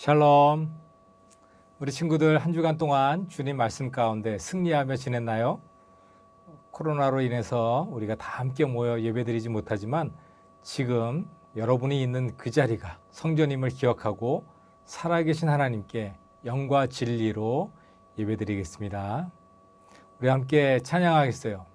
샬롬. 우리 친구들 한 주간 동안 주님 말씀 가운데 승리하며 지냈나요? 코로나로 인해서 우리가 다 함께 모여 예배드리지 못하지만 지금 여러분이 있는 그 자리가 성전임을 기억하고 살아계신 하나님께 영과 진리로 예배드리겠습니다. 우리 함께 찬양하겠어요.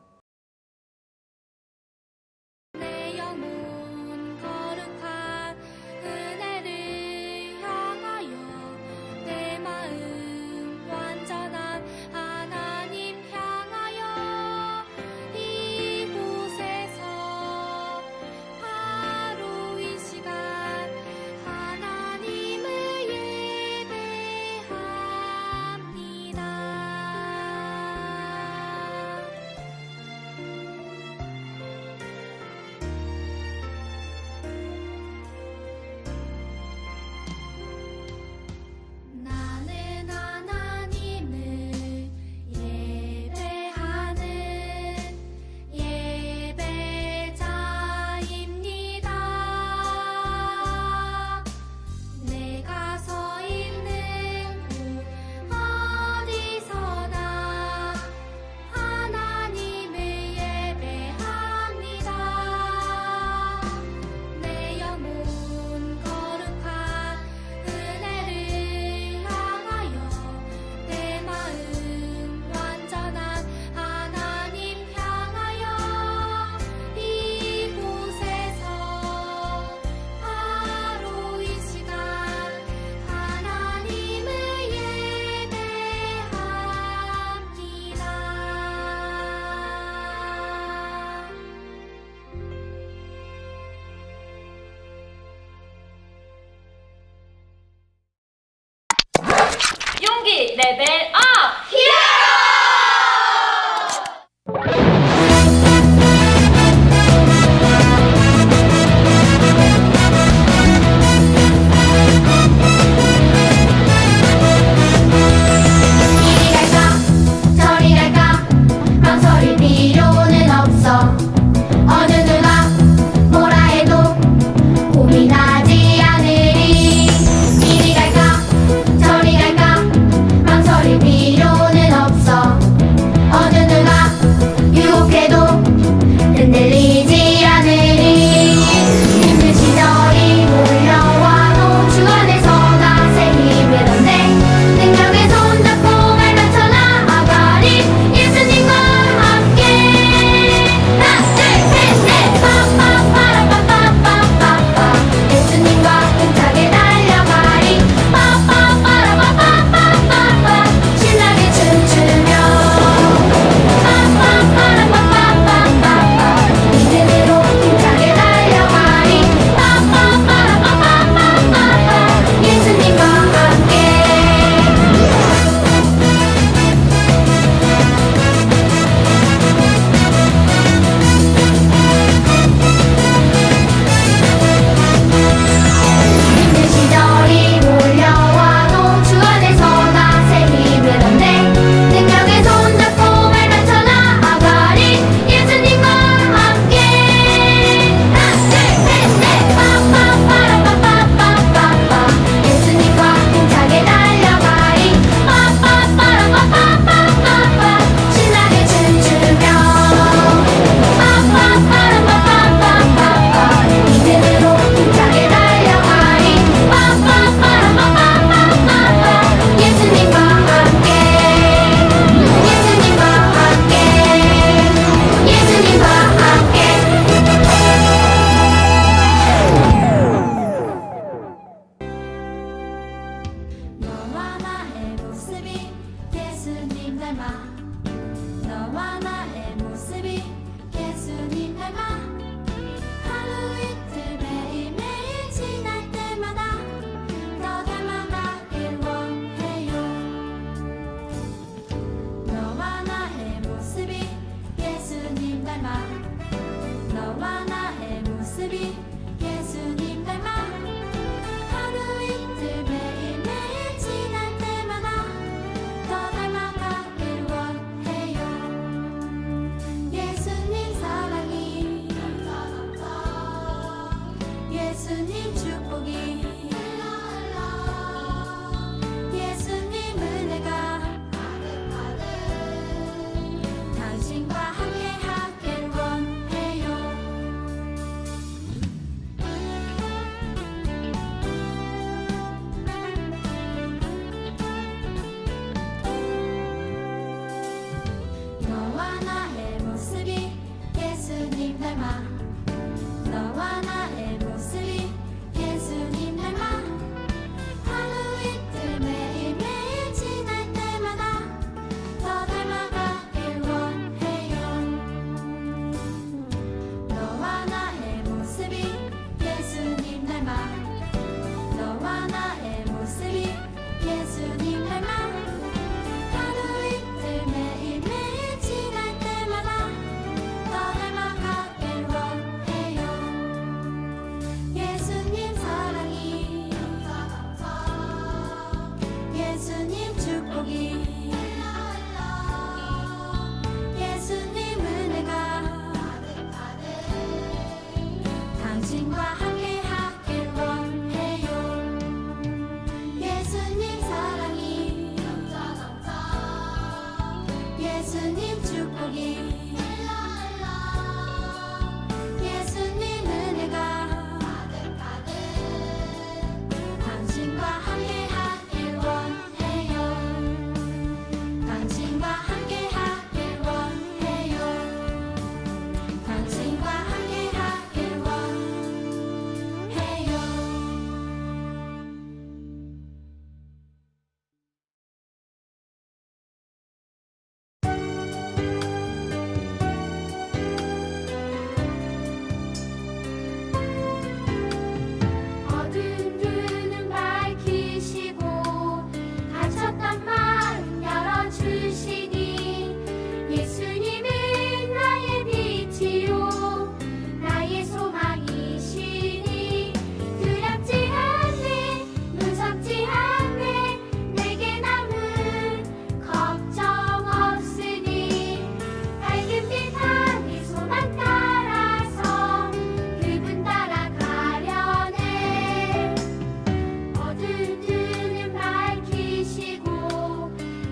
용기 레벨 업! 히어로! 이리 갈까 저리 갈까 망설일 필요는 없어. 어느 누가 뭐라 해도 고민하지 않으리. 이리 갈까 저리 갈까 망설일 필요는 없어. 어느 누가 유혹해도 흔들리지 않으리. 힘든 시절이 몰려와도 주 안에서 나 새 힘을 얻네. 능력의 손 잡고 발맞춰 나아가리. 예수님과 함께. 하나 둘셋넷 빠빠빠라빠빠빠빠빠. 예수님과 힘차게 달려가리. 빠빠빠라빠빠빠빠빠. 신나게 춤추며 빠빠빠라빠빠빠빠빠. 믿음으로 힘차게 달려가리. 빠빠빠라빠빠빠빠빠. 예수님과 함께. 힘든 시절이 몰려와도 주 안에서 나 새 힘을 얻네. 능력의 손 잡고 발맞춰 나아가리. 예수님과 함께. 하나 둘셋넷 빠빠빠라빠빠빠빠빠. 예수님과 힘차게 달려가리. 빠빠빠라빠빠빠빠빠. 신나게 춤추며 빠빠빠라빠빠빠빠빠. 믿음으로 힘차게 달려가리. 빠빠빠라빠빠빠빠빠. 예수님과 함께. 예수님과 함께. 예수님과 함께. 너와 나의 모습이 예수님 닮아. 너와 나의 모습이 예수님 닮아. 하루 이틀 매일매일 지날 때마다 더 닮아가길 원해요. 너와 나의 모습이 예수님 닮아. 너와 나의 모습이 예수님 닮아. 하루 이틀 매일매일 지날 때마다 더 닮아가길 원해요. 예수님 사랑이 예수님 축복이 닮아 너와 나의 모습이 예수님 닮아 하루 이틀 매일매일 지날 때마다 더 닮아가길 원해요. 너와 나의 모습이 예수님 닮아 너와 나의 모습이 예수님 닮아 하루 이틀 매일매일 지날 때마다 더 닮아가길 원해요. 예수님 사랑이 예수님 축복이 예수님 은혜가 당신과 함께하길 원해요. 예수님 사랑이 예수님 축복이 예수님 은혜가 당신과 함께하길 원해요. 당신과 함께하길 원해요. 당신과 함께하길 원해요. 어두운 눈은 밝히시고 닫혔던 마음 열어주시니 예수님은 나의 빛이요 나의 소망이시니 두렵지 않네 무섭지 않네 내게 남은 걱정 없으니 밝은 빛 안에 소망 따라서 그분 따라가려네. 어두운 눈은 밝히시고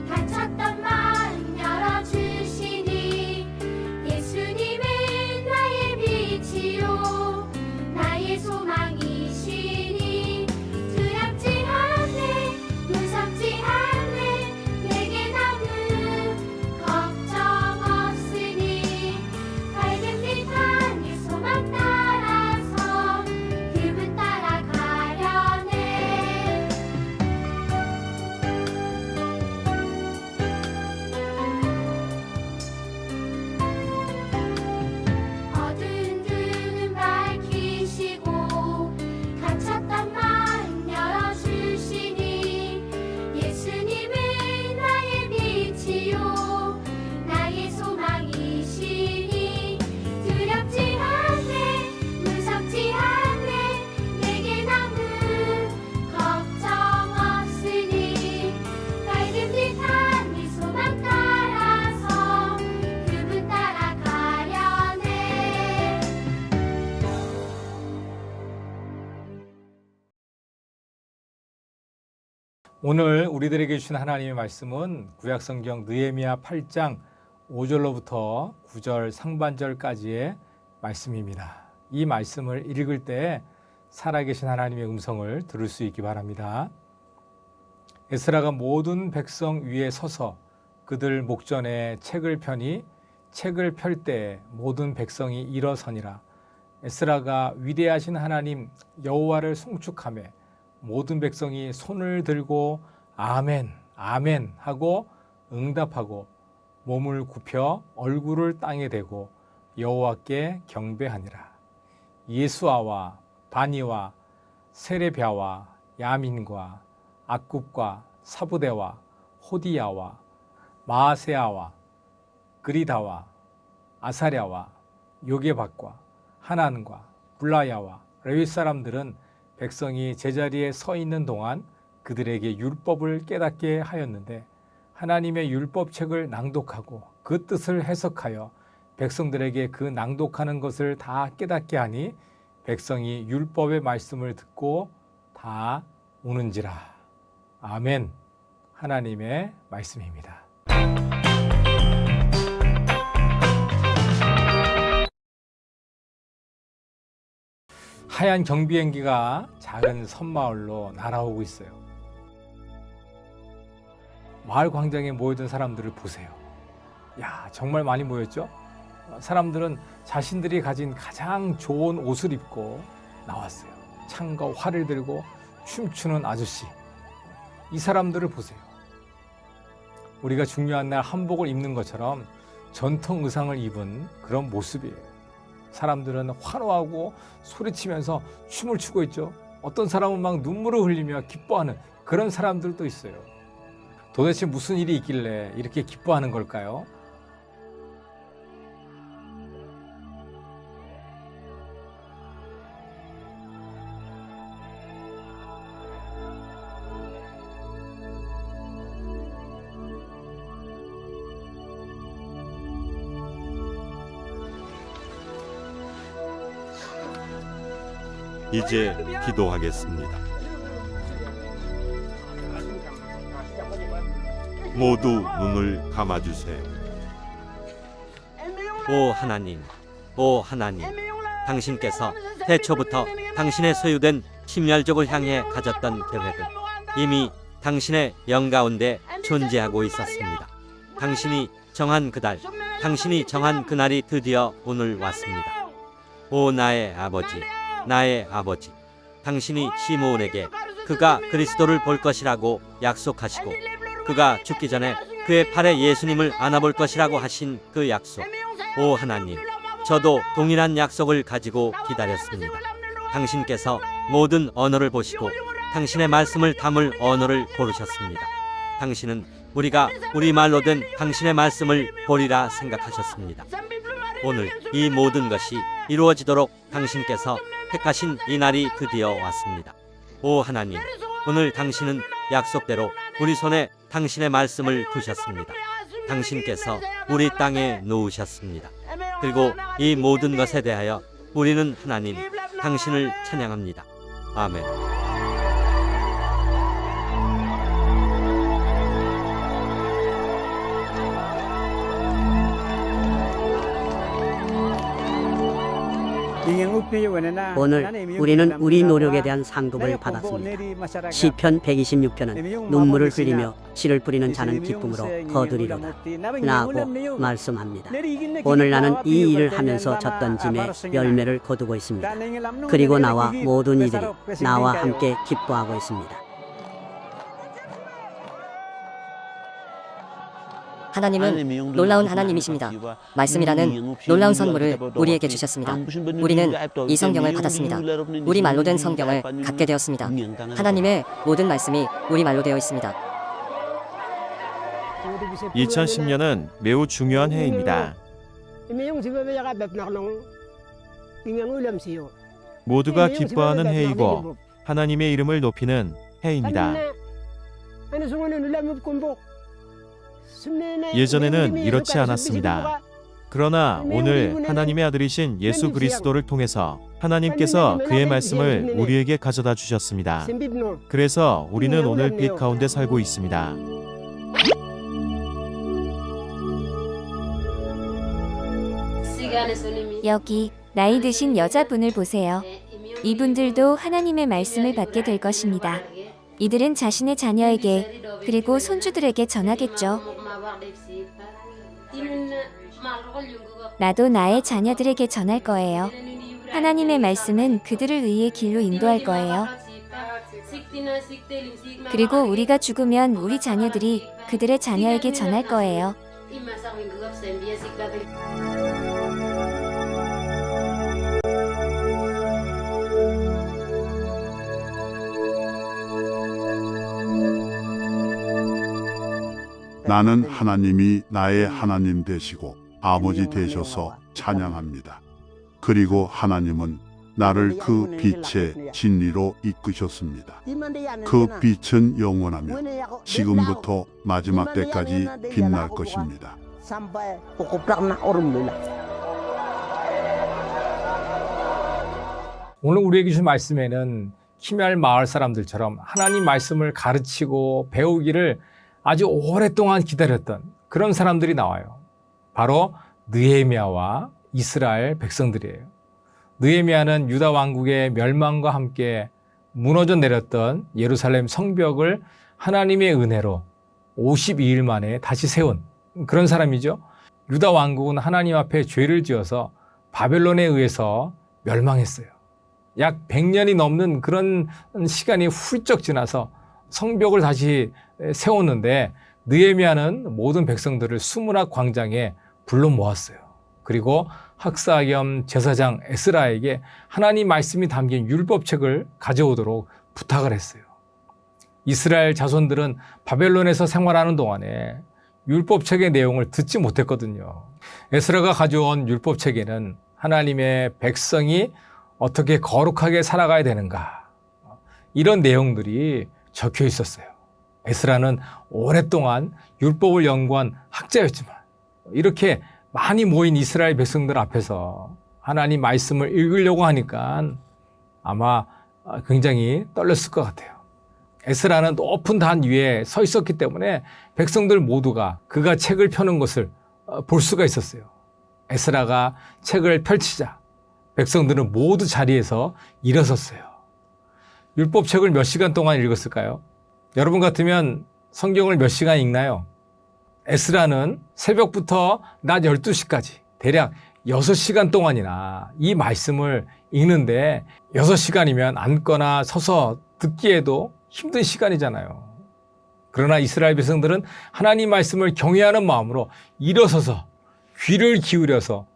닫혔던 마음 열어주시니 예수님은 나의 빛이요 나의 소망이시니 두렵지 않네 무섭지 않네 내게 남은 걱정 없으니 밝은 빛 안에 소망 따라서 그분 따라가려네. 어두운 눈은 밝히시고 닫혔던 마음 열어주시니 예수님은 나의 빛이요 나의 소망이시니 두렵지 않네 무섭지 않네 내게 남은 걱정 없으니 밝은 빛 안에 소망 따라서 그분 따라가려네. 오늘 우리들에게 주신 하나님의 말씀은 구약성경 느헤미야 8장 5절로부터 9절 상반절까지의 말씀입니다. 이 말씀을 읽을 때 살아계신 하나님의 음성을 들을 수 있기 바랍니다. 에스라가 모든 백성 위에 서서 그들 목전에 책을 펴니 책을 펼 때 모든 백성이 일어서니라. 에스라가 위대하신 하나님 여호와를 송축하며 모든 백성이 손을 들고 아멘 아멘 하고 응답하고 몸을 굽혀 얼굴을 땅에 대고 여호와께 경배하니라. 예수아와 바니와 세레비아와 야민과 악굽과 사부대와 호디야와 마아세아와 그리다와 아사랴와 요게박과 하난과 불라야와 레위 사람들은 백성이 제자리에 서 있는 동안 그들에게 율법을 깨닫게 하였는데 하나님의 율법책을 낭독하고 그 뜻을 해석하여 백성들에게 그 낭독하는 것을 다 깨닫게 하니 백성이 율법의 말씀을 듣고 다 우는지라. 아멘. 하나님의 말씀입니다. 하얀 경비행기가 작은 섬마을로 날아오고 있어요. 마을 광장에 모여든 사람들을 보세요. 야, 정말 많이 모였죠? 사람들은 자신들이 가진 가장 좋은 옷을 입고 나왔어요. 창과 활을 들고 춤추는 아저씨. 이 사람들을 보세요. 우리가 중요한 날 한복을 입는 것처럼 전통 의상을 입은 그런 모습이에요. 사람들은 환호하고 소리치면서 춤을 추고 있죠. 어떤 사람은 막 눈물을 흘리며 기뻐하는 그런 사람들도 있어요. 도대체 무슨 일이 있길래 이렇게 기뻐하는 걸까요? 이제 기도하겠습니다. 모두 눈을 감아주세요. 오 하나님, 오 하나님, 당신께서 태초부터 당신의 소유된 심혈족을 향해 가졌던 계획은 이미 당신의 영 가운데 존재하고 있었습니다. 당신이 정한 그달, 당신이 정한 그날이 드디어 오늘 왔습니다. 오 나의 아버지, 나의 아버지, 당신이 시므온에게 그가 그리스도를 볼 것이라고 약속하시고 그가 죽기 전에 그의 팔에 예수님을 안아볼 것이라고 하신 그 약속. 오 하나님, 저도 동일한 약속을 가지고 기다렸습니다. 당신께서 모든 언어를 보시고 당신의 말씀을 담을 언어를 고르셨습니다. 당신은 우리가 우리말로 된 당신의 말씀을 보리라 생각하셨습니다. 오늘 이 모든 것이 이루어지도록 당신께서 택하신 이 날이 드디어 왔습니다. 오 하나님, 오늘 당신은 약속대로 우리 손에 당신의 말씀을 두셨습니다. 당신께서 우리 땅에 놓으셨습니다. 그리고 이 모든 것에 대하여 우리는 하나님, 당신을 찬양합니다. 아멘. 오늘 우리는 우리 노력에 대한 상급을 받았습니다. 시편 126편은 눈물을 흘리며 씨를 뿌리는 자는 기쁨으로 거두리로다 라고 말씀합니다. 오늘 나는 이 일을 하면서 졌던 짐에 열매를 거두고 있습니다. 그리고 나와 모든 이들이 나와 함께 기뻐하고 있습니다. 하나님은 놀라운 하나님이십니다. 말씀이라는 놀라운 선물을 우리에게 주셨습니다. 우리는 이 성경을 받았습니다. 우리말로 된 성경을 갖게 되었습니다. 하나님의 모든 말씀이 우리말로 되어 있습니다. 2010년은 매우 중요한 해입니다. 모두가 기뻐하는 해이고 하나님의 이름을 높이는 해입니다. 예전에는 이렇지 않았습니다. 그러나 오늘 하나님의 아들이신 예수 그리스도를 통해서 하나님께서 그의 말씀을 우리에게 가져다 주셨습니다. 그래서 우리는 오늘 빛 가운데 살고 있습니다. 여기 나이 드신 여자분을 보세요. 이분들도 하나님의 말씀을 받게 될 것입니다. 이들은 자신의 자녀에게 그리고 손주들에게 전하겠죠. 나도 나의 자녀들에게 전할 거예요. 하나님의 말씀은 그들을 의의 길로 인도할 거예요. 그리고 우리가 죽으면 우리 자녀들이 그들의 자녀에게 전할 거예요. 나는 하나님이 나의 하나님 되시고 아버지 되셔서 찬양합니다. 그리고 하나님은 나를 그 빛의 진리로 이끄셨습니다. 그 빛은 영원하며 지금부터 마지막 때까지 빛날 것입니다. 오늘 우리에게 주신 말씀에는 키미알 마을 사람들처럼 하나님 말씀을 가르치고 배우기를 아주 오랫동안 기다렸던 그런 사람들이 나와요. 바로 느헤미야와 이스라엘 백성들이에요. 느헤미야는 유다 왕국의 멸망과 함께 무너져 내렸던 예루살렘 성벽을 하나님의 은혜로 52일 만에 다시 세운 그런 사람이죠. 유다 왕국은 하나님 앞에 죄를 지어서 바벨론에 의해서 멸망했어요. 약 100년이 넘는 그런 시간이 훌쩍 지나서 성벽을 다시 세웠는데 느헤미야는 모든 백성들을 수문학 광장에 불러 모았어요. 그리고 학사 겸 제사장 에스라에게 하나님 말씀이 담긴 율법책을 가져오도록 부탁을 했어요. 이스라엘 자손들은 바벨론에서 생활하는 동안에 율법책의 내용을 듣지 못했거든요. 에스라가 가져온 율법책에는 하나님의 백성이 어떻게 거룩하게 살아가야 되는가, 이런 내용들이 적혀 있었어요. 에스라는 오랫동안 율법을 연구한 학자였지만 이렇게 많이 모인 이스라엘 백성들 앞에서 하나님 말씀을 읽으려고 하니까 아마 굉장히 떨렸을 것 같아요. 에스라는 높은 단 위에 서 있었기 때문에 백성들 모두가 그가 책을 펴는 것을 볼 수가 있었어요. 에스라가 책을 펼치자 백성들은 모두 자리에서 일어섰어요. 율법책을 몇 시간 동안 읽었을까요? 여러분 같으면 성경을 몇 시간 읽나요? 에스라는 새벽부터 낮 12시까지 대략 6시간 동안이나 이 말씀을 읽는데 6시간이면 앉거나 서서 듣기에도 힘든 시간이잖아요. 그러나 이스라엘 백성들은 하나님 말씀을 경외하는 마음으로 일어서서 귀를 기울여서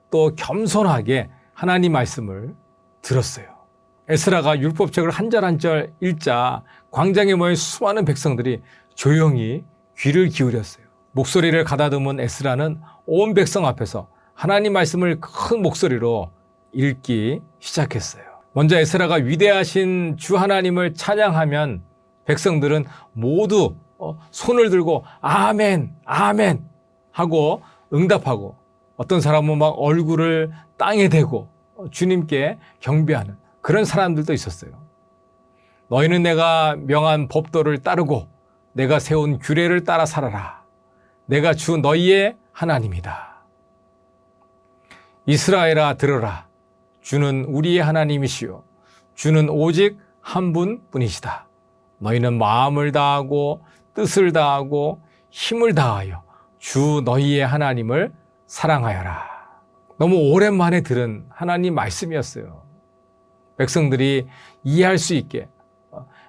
또 겸손하게 하나님 말씀을 들었어요. 에스라가 율법책을 한 절 한 절 읽자 광장에 모인 수많은 백성들이 조용히 귀를 기울였어요. 목소리를 가다듬은 에스라는 온 백성 앞에서 하나님 말씀을 큰 목소리로 읽기 시작했어요. 먼저 에스라가 위대하신 주 하나님을 찬양하면 백성들은 모두 손을 들고 아멘, 아멘 하고 응답하고 어떤 사람은 막 얼굴을 땅에 대고 주님께 경배하는 그런 사람들도 있었어요. 너희는 내가 명한 법도를 따르고 내가 세운 규례를 따라 살아라. 내가 주 너희의 하나님이다. 이스라엘아 들으라. 주는 우리의 하나님이시요. 주는 오직 한 분뿐이시다. 너희는 마음을 다하고 뜻을 다하고 힘을 다하여 주 너희의 하나님을 사랑하여라. 너무 오랜만에 들은 하나님 말씀이었어요. 백성들이 이해할 수 있게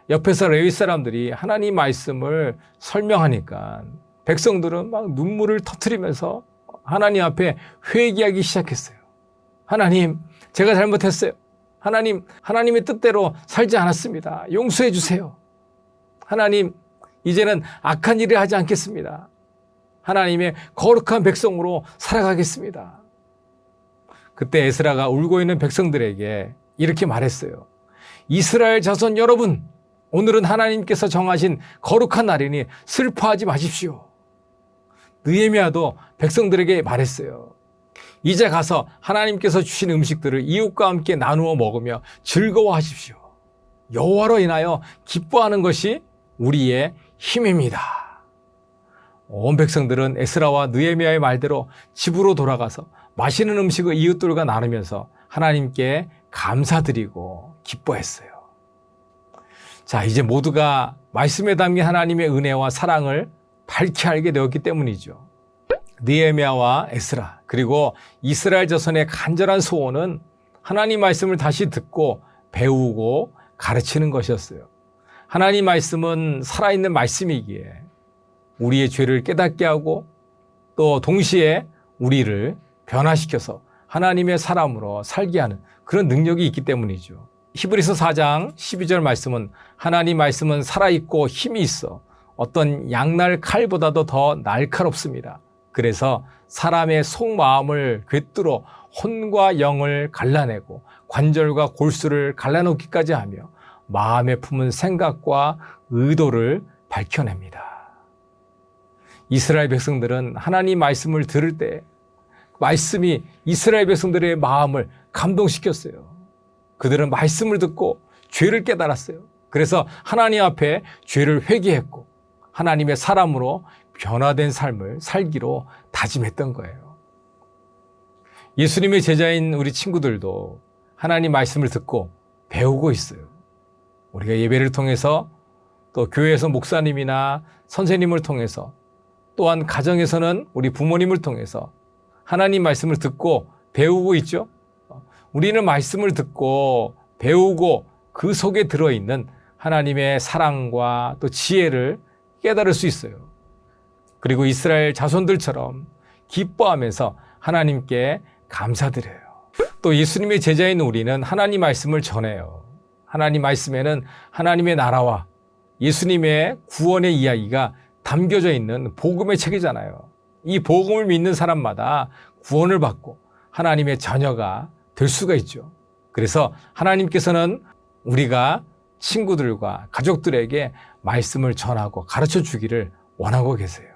옆에서 레위 사람들이 하나님 말씀을 설명하니까 백성들은 막 눈물을 터뜨리면서 하나님 앞에 회개하기 시작했어요. 하나님, 제가 잘못했어요. 하나님, 하나님의 뜻대로 살지 않았습니다. 용서해 주세요. 하나님, 이제는 악한 일을 하지 않겠습니다. 하나님의 거룩한 백성으로 살아가겠습니다. 그때 에스라가 울고 있는 백성들에게 이렇게 말했어요. 이스라엘 자손 여러분, 오늘은 하나님께서 정하신 거룩한 날이니 슬퍼하지 마십시오. 느헤미야도 백성들에게 말했어요. 이제 가서 하나님께서 주신 음식들을 이웃과 함께 나누어 먹으며 즐거워하십시오. 여호와로 인하여 기뻐하는 것이 우리의 힘입니다. 온 백성들은 에스라와 느헤미야의 말대로 집으로 돌아가서 맛있는 음식을 이웃들과 나누면서 하나님께 감사드리고 기뻐했어요. 자, 이제 모두가 말씀에 담긴 하나님의 은혜와 사랑을 밝히 알게 되었기 때문이죠. 느헤미야와 에스라 그리고 이스라엘 자손의 간절한 소원은 하나님 말씀을 다시 듣고 배우고 가르치는 것이었어요. 하나님 말씀은 살아있는 말씀이기에 우리의 죄를 깨닫게 하고 또 동시에 우리를 변화시켜서 하나님의 사람으로 살게 하는 그런 능력이 있기 때문이죠. 히브리서 4장 12절 말씀은 하나님 말씀은 살아있고 힘이 있어 어떤 양날 칼보다도 더 날카롭습니다. 그래서 사람의 속마음을 꿰뚫어 혼과 영을 갈라내고 관절과 골수를 갈라놓기까지 하며 마음에 품은 생각과 의도를 밝혀냅니다. 이스라엘 백성들은 하나님 말씀을 들을 때 말씀이 이스라엘 백성들의 마음을 감동시켰어요. 그들은 말씀을 듣고 죄를 깨달았어요. 그래서 하나님 앞에 죄를 회개했고 하나님의 사람으로 변화된 삶을 살기로 다짐했던 거예요. 예수님의 제자인 우리 친구들도 하나님 말씀을 듣고 배우고 있어요. 우리가 예배를 통해서 또 교회에서 목사님이나 선생님을 통해서 또한 가정에서는 우리 부모님을 통해서 하나님 말씀을 듣고 배우고 있죠. 우리는 말씀을 듣고 배우고 그 속에 들어있는 하나님의 사랑과 또 지혜를 깨달을 수 있어요. 그리고 이스라엘 자손들처럼 기뻐하면서 하나님께 감사드려요. 또 예수님의 제자인 우리는 하나님 말씀을 전해요. 하나님 말씀에는 하나님의 나라와 예수님의 구원의 이야기가 담겨져 있는 복음의 책이잖아요. 이 복음을 믿는 사람마다 구원을 받고 하나님의 자녀가 될 수가 있죠. 그래서 하나님께서는 우리가 친구들과 가족들에게 말씀을 전하고 가르쳐 주기를 원하고 계세요.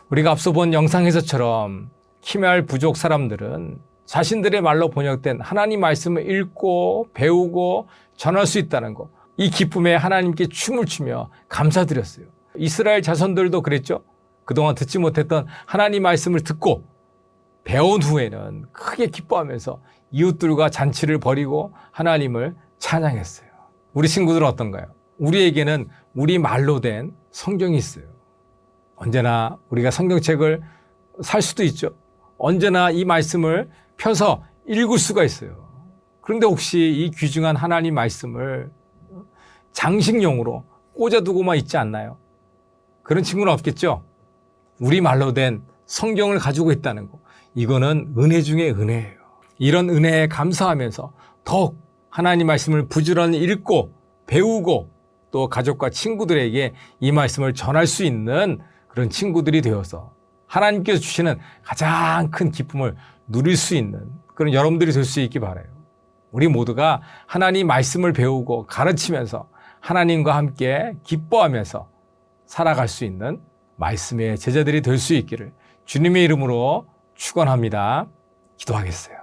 우리가 앞서 본 영상에서처럼 키메알 부족 사람들은 자신들의 말로 번역된 하나님 말씀을 읽고 배우고 전할 수 있다는 것, 이 기쁨에 하나님께 춤을 추며 감사드렸어요. 이스라엘 자손들도 그랬죠. 그동안 듣지 못했던 하나님 말씀을 듣고 배운 후에는 크게 기뻐하면서 이웃들과 잔치를 벌이고 하나님을 찬양했어요. 우리 친구들은 어떤가요? 우리에게는 우리 말로 된 성경이 있어요. 언제나 우리가 성경책을 살 수도 있죠. 언제나 이 말씀을 펴서 읽을 수가 있어요. 그런데 혹시 이 귀중한 하나님 말씀을 장식용으로 꽂아두고만 있지 않나요? 그런 친구는 없겠죠? 우리 말로 된 성경을 가지고 있다는 거, 이거는 은혜 중에 은혜예요. 이런 은혜에 감사하면서 더욱 하나님 말씀을 부지런히 읽고 배우고 또 가족과 친구들에게 이 말씀을 전할 수 있는 그런 친구들이 되어서 하나님께서 주시는 가장 큰 기쁨을 누릴 수 있는 그런 여러분들이 될 수 있기 바라요. 우리 모두가 하나님 말씀을 배우고 가르치면서 하나님과 함께 기뻐하면서 살아갈 수 있는 말씀의 제자들이 될 수 있기를 주님의 이름으로 축원합니다. 기도하겠어요.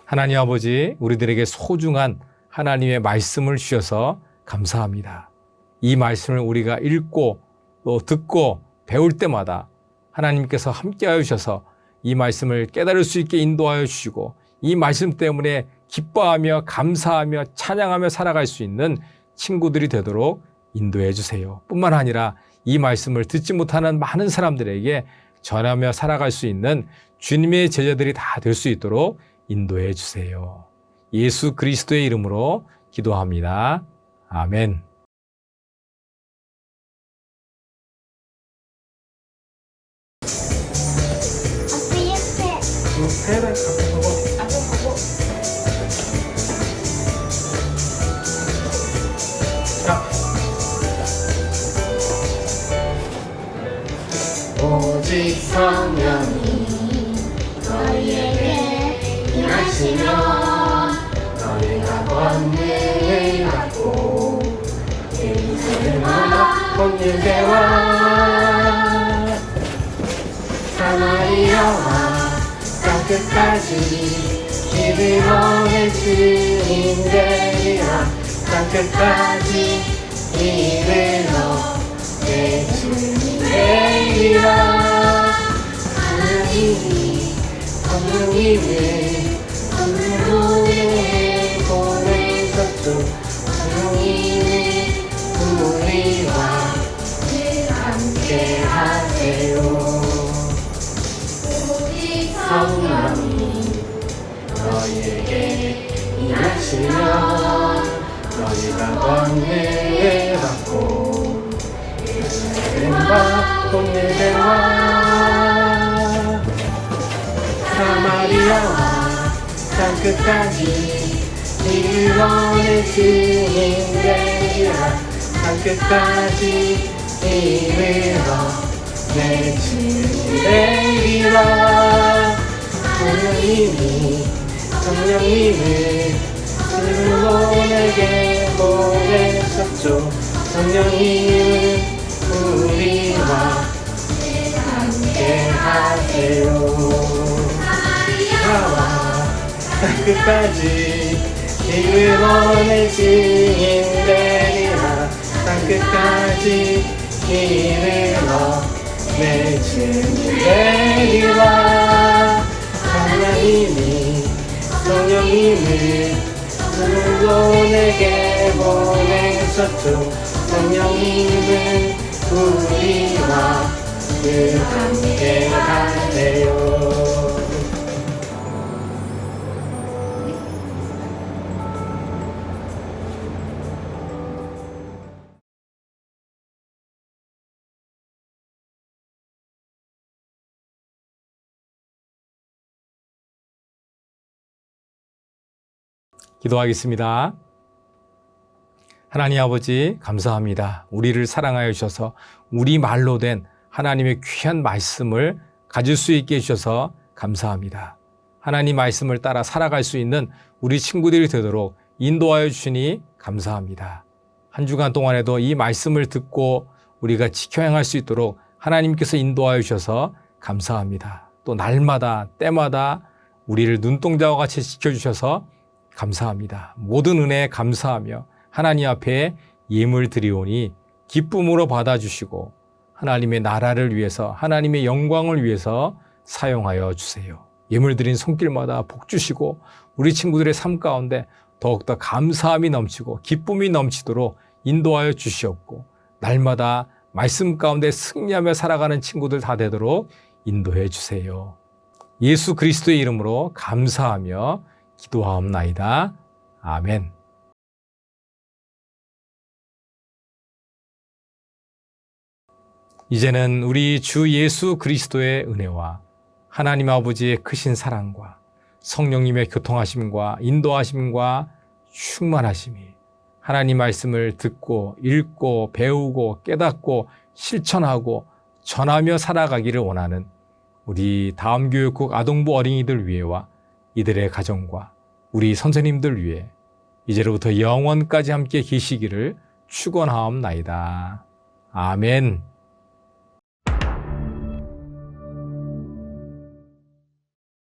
하나님 아버지, 우리들에게 소중한 하나님의 말씀을 주셔서 감사합니다. 이 말씀을 우리가 읽고 또 듣고 배울 때마다 하나님께서 함께하여 주셔서 이 말씀을 깨달을 수 있게 인도하여 주시고 이 말씀 때문에 기뻐하며 감사하며 찬양하며 살아갈 수 있는 친구들이 되도록 인도해 주세요. 뿐만 아니라 이 말씀을 듣지 못하는 많은 사람들에게 전하며 살아갈 수 있는 주님의 제자들이 다 될 수 있도록 인도해 주세요. 예수 그리스도의 이름으로 기도합니다. 아멘. 오직 성령이 너희에게 임하시면 너희가 권능을 받고 예루살렘과 온 유대와 사마리아와 땅끝까지 이르러 주인되리라. 땅끝까지 이르러 내 주인되리라. 하나님이 성령님을 성령을 보내셨죠. 성령님이 우리와 함께 하세요. 오직 성령이 너희에게 임하시면 너희가 권능을 받고 예루살렘과 온 유대와 사마리아와 땅끝까지 이르러 내 주인 되리라. 땅끝까지 이르러 내 주인 되리라. 성령님을 내게 보내셨죠. 성령님은 우리와 함께 하세요. 사마리아와 땅끝까지 이르러 내 주인 되리라. 땅끝까지 이르러 내 주인 되리라. 성령님을 내게 보내셨죠. 성령님은 우리와 늘 함께 하세요. 기도하겠습니다. 하나님 아버지 감사합니다. 우리를 사랑하여 주셔서 우리 말로 된 하나님의 귀한 말씀을 가질 수 있게 해주셔서 감사합니다. 하나님 말씀을 따라 살아갈 수 있는 우리 친구들이 되도록 인도하여 주시니 감사합니다. 한 주간 동안에도 이 말씀을 듣고 우리가 지켜 행할 수 있도록 하나님께서 인도하여 주셔서 감사합니다. 또 날마다 때마다 우리를 눈동자와 같이 지켜주셔서 감사합니다. 모든 은혜에 감사하며 하나님 앞에 예물 드리오니 기쁨으로 받아주시고 하나님의 나라를 위해서 하나님의 영광을 위해서 사용하여 주세요. 예물 드린 손길마다 복 주시고 우리 친구들의 삶 가운데 더욱더 감사함이 넘치고 기쁨이 넘치도록 인도하여 주시옵고 날마다 말씀 가운데 승리하며 살아가는 친구들 다 되도록 인도해 주세요. 예수 그리스도의 이름으로 감사하며 기도하옵나이다. 아멘. 이제는 우리 주 예수 그리스도의 은혜와 하나님 아버지의 크신 사랑과 성령님의 교통하심과 인도하심과 충만하심이 하나님 말씀을 듣고 읽고 배우고 깨닫고 실천하고 전하며 살아가기를 원하는 우리 다음 교육국 아동부 어린이들 위해와 이들의 가정과 우리 선생님들 위해 이제로부터 영원까지 함께 계시기를 축원하옵나이다. 아멘.